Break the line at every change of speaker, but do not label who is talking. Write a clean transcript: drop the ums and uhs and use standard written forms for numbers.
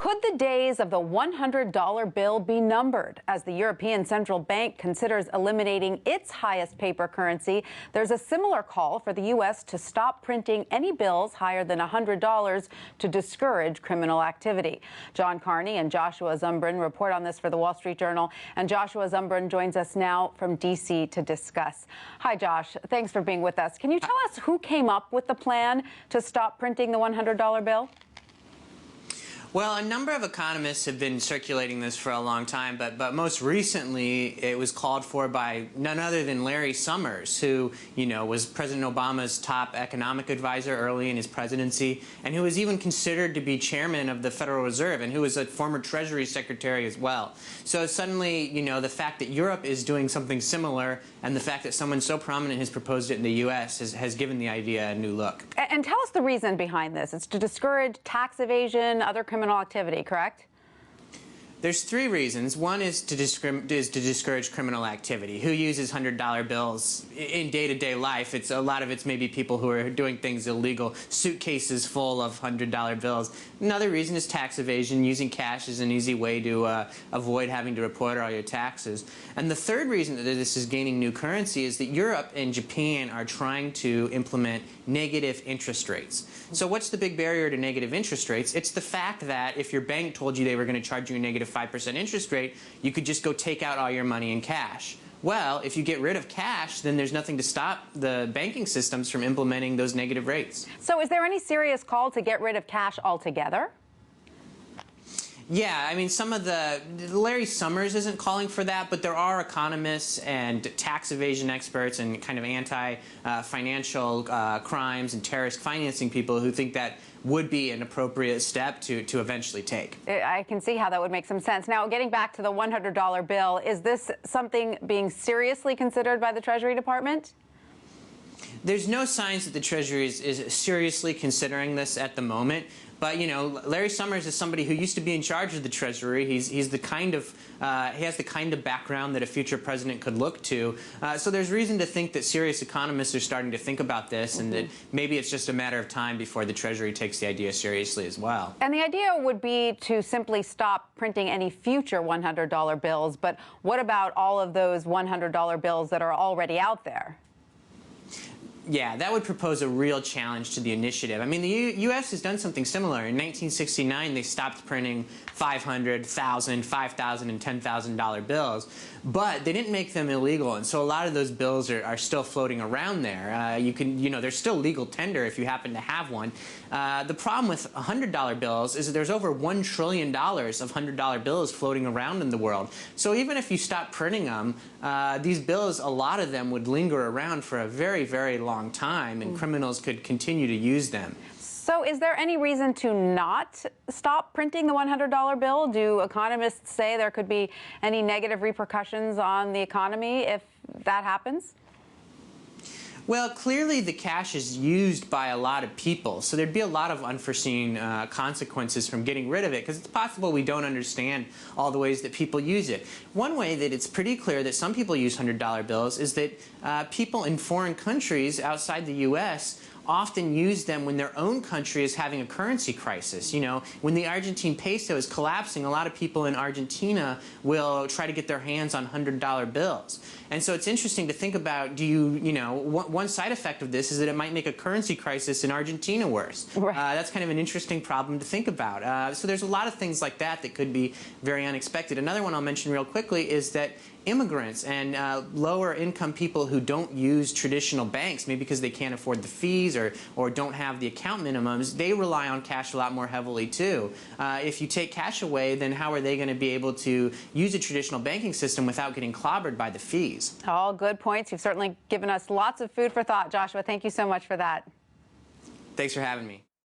Could the days of the $100 bill be numbered? As the European Central Bank considers eliminating its highest paper currency, there's a similar call for the U.S. to stop printing any bills higher than $100 to discourage criminal activity. John Carney and Joshua Zumbrin report on this for the Wall Street Journal, and Joshua Zumbrin joins us now from D.C. to discuss. Hi, Josh. Thanks for being with us. Can you tell us who came up with the plan to stop printing the $100 bill?
Well, a number of economists have been circulating this for a long time, but most recently it was called for by none other than Larry Summers, who, was President Obama's top economic advisor early in his presidency, and who was even considered to be chairman of the Federal Reserve, and who was a former Treasury Secretary as well. So suddenly, the fact that Europe is doing something similar, and the fact that someone so prominent has proposed it in the U.S. has given the idea a new look.
And tell us the reason behind this. It's to discourage tax evasion, other criminal activity, correct?
There's three reasons. One is to discourage criminal activity. Who uses $100 bills in day-to-day life? A lot of it's maybe people who are doing things illegal, suitcases full of $100 bills. Another reason is tax evasion. Using cash is an easy way to avoid having to report all your taxes. And the third reason that this is gaining new currency is that Europe and Japan are trying to implement negative interest rates. So what's the big barrier to negative interest rates? It's the fact that if your bank told you they were going to charge you a negative 5% interest rate, you could just go take out all your money in cash. Well, if you get rid of cash, then there's nothing to stop the banking systems from implementing those negative rates.
So is there any serious call to get rid of cash altogether?
Yeah, I mean, Larry Summers isn't calling for that, but there are economists and tax evasion experts and kind of anti-financial crimes and terrorist financing people who think that would be an appropriate step to eventually take.
I can see how that would make some sense. Now, getting back to the $100 bill, is this something being seriously considered by the Treasury Department?
There's no signs that the Treasury is seriously considering this at the moment. But, Larry Summers is somebody who used to be in charge of the Treasury. He has the kind of background that a future president could look to. So there's reason to think that serious economists are starting to think about this, and that maybe it's just a matter of time before the Treasury takes the idea seriously as well.
And the idea would be to simply stop printing any future $100 bills. But what about all of those $100 bills that are already out there?
Yeah, that would propose a real challenge to the initiative. I mean, the U.S. has done something similar. In 1969, they stopped printing $500, $1,000, $5,000, and $10,000 bills, but they didn't make them illegal, and so a lot of those bills are still floating around there. There's still legal tender if you happen to have one. The problem with $100 bills is that there's over $1 trillion of $100 bills floating around in the world. So even if you stop printing them, these bills, a lot of them would linger around for a very, very long time, and criminals could continue to use them.
So is there any reason to not stop printing the $100 bill? Do economists say there could be any negative repercussions on the economy if that happens?
Well, clearly the cash is used by a lot of people, so there'd be a lot of unforeseen consequences from getting rid of it, because it's possible we don't understand all the ways that people use it. One way that it's pretty clear that some people use $100 bills is that people in foreign countries outside the U.S. often use them when their own country is having a currency crisis. When the Argentine peso is collapsing, a lot of people in Argentina will try to get their hands on $100 bills. And so it's interesting to think about, one side effect of this is that it might make a currency crisis in Argentina worse.
Right.
That's kind of an interesting problem to think about. So there's a lot of things like that that could be very unexpected. Another one I'll mention real quickly is that immigrants and lower income people who don't use traditional banks, maybe because they can't afford the fees or don't have the account minimums, they rely on cash a lot more heavily too. If you take cash away, then how are they going to be able to use a traditional banking system without getting clobbered by the fees?
All good points. You've certainly given us lots of food for thought, Joshua. Thank you so much for that.
Thanks for having me.